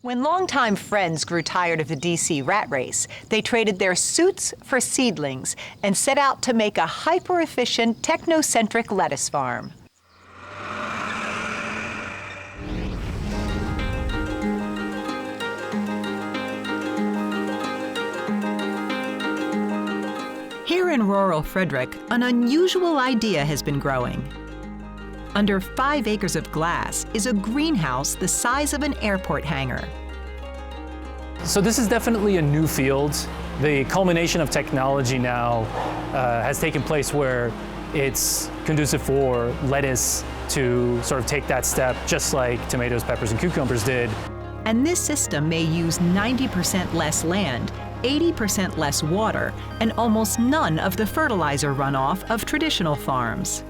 When longtime friends grew tired of the DC rat race, they traded their suits for seedlings and set out to make a hyper-efficient, techno-centric lettuce farm. Here in rural Frederick, an unusual idea has been growing. Under 5 acres of glass is a greenhouse the size of an airport hangar. So this is definitely a new field. The culmination of technology now has taken place where it's conducive for lettuce to sort of take that step, just like tomatoes, peppers, and cucumbers did. And this system may use 90% less land, 80% less water, and almost none of the fertilizer runoff of traditional farms.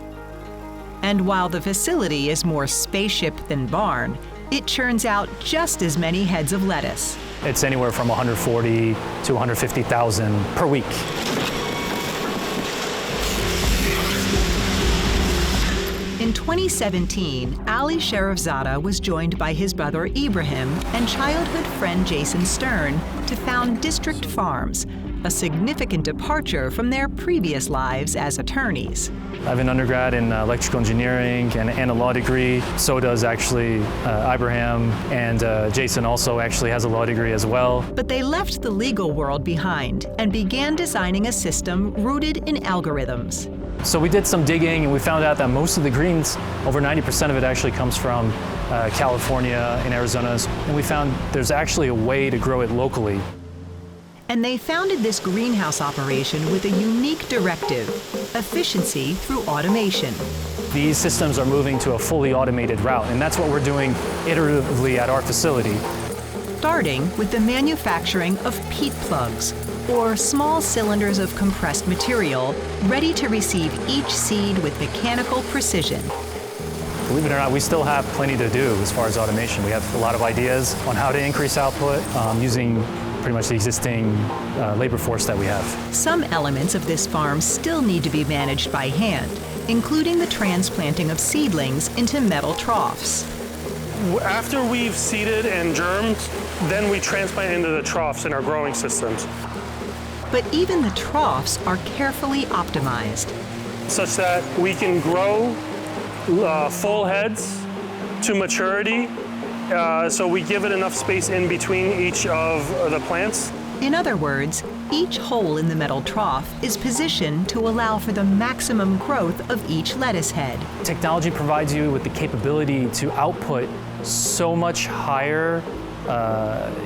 And while the facility is more spaceship than barn, it churns out just as many heads of lettuce. It's anywhere from 140 to 150,000 per week. In 2017, Ali Sharifzada was joined by his brother Ibrahim and childhood friend Jason Stern to found District Farms, a significant departure from their previous lives as attorneys. I have an undergrad in electrical engineering and a law degree. So does actually Ibrahim, and Jason also actually has a law degree as well. But they left the legal world behind and began designing a system rooted in algorithms. So we did some digging and we found out that most of the greens, over 90% of it actually comes from California and Arizona. And we found there's actually a way to grow it locally. And they founded this greenhouse operation with a unique directive: efficiency through automation. These systems are moving to a fully automated route, and that's what we're doing iteratively at our facility. Starting with the manufacturing of peat plugs, or small cylinders of compressed material, ready to receive each seed with mechanical precision. Believe it or not, we still have plenty to do as far as automation. We have a lot of ideas on how to increase output using pretty much the existing labor force that we have. Some elements of this farm still need to be managed by hand, including the transplanting of seedlings into metal troughs. After we've seeded and germed, then we transplant into the troughs in our growing systems. But even the troughs are carefully optimized, such that we can grow full heads to maturity. So we give it enough space in between each of the plants. In other words, each hole in the metal trough is positioned to allow for the maximum growth of each lettuce head. Technology provides you with the capability to output so much higher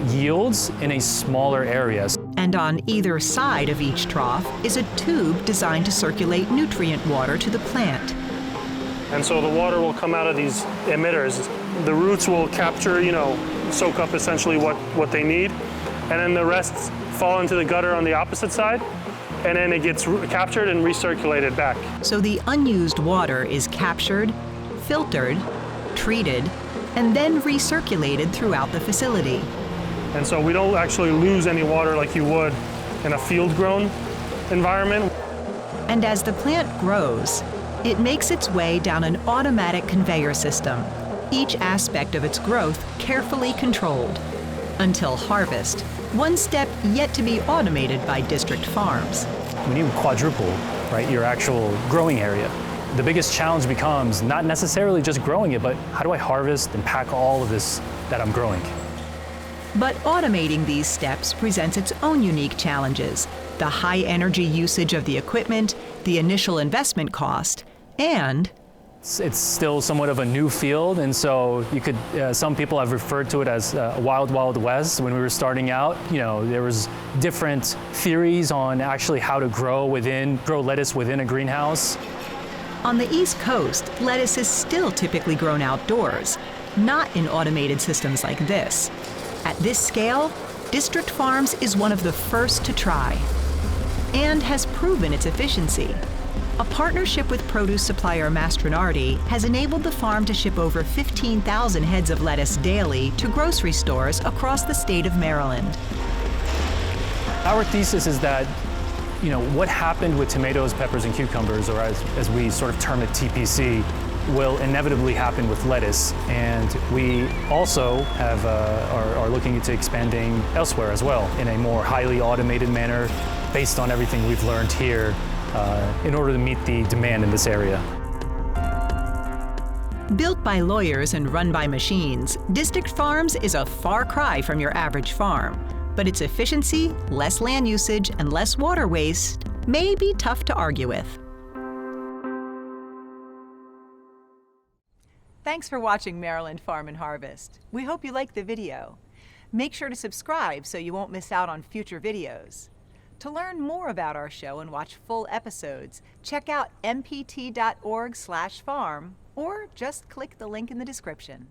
yields in a smaller area. And on either side of each trough is a tube designed to circulate nutrient water to the plant. And so the water will come out of these emitters. The roots will capture, soak up essentially what they need. And then the rest fall into the gutter on the opposite side. And then it gets captured and recirculated back. So the unused water is captured, filtered, treated, and then recirculated throughout the facility. And so we don't actually lose any water like you would in a field-grown environment. And as the plant grows, it makes its way down an automatic conveyor system, each aspect of its growth carefully controlled, until harvest, one step yet to be automated by District Farms. When you quadruple, right, your actual growing area, the biggest challenge becomes not necessarily just growing it, but how do I harvest and pack all of this that I'm growing? But automating these steps presents its own unique challenges: the high energy usage of the equipment, the initial investment cost, and it's still somewhat of a new field, and so you could, some people have referred to it as a wild, wild west. When we were starting out, there was different theories on actually how to grow lettuce within a greenhouse. On the East Coast, lettuce is still typically grown outdoors, not in automated systems like this. At this scale, District Farms is one of the first to try, and has proven its efficiency. A partnership with produce supplier Mastronardi has enabled the farm to ship over 15,000 heads of lettuce daily to grocery stores across the state of Maryland. Our thesis is that, what happened with tomatoes, peppers, and cucumbers, or as we sort of term it, TPC, will inevitably happen with lettuce, and we also have, are looking into expanding elsewhere as well in a more highly automated manner based on everything we've learned here in order to meet the demand in this area. Built by lawyers and run by machines, District Farms is a far cry from your average farm. But its efficiency, less land usage, and less water waste may be tough to argue with. Thanks for watching Maryland Farm and Harvest. We hope you liked the video. Make sure to subscribe so you won't miss out on future videos. To learn more about our show and watch full episodes, check out mpt.org/farm or just click the link in the description.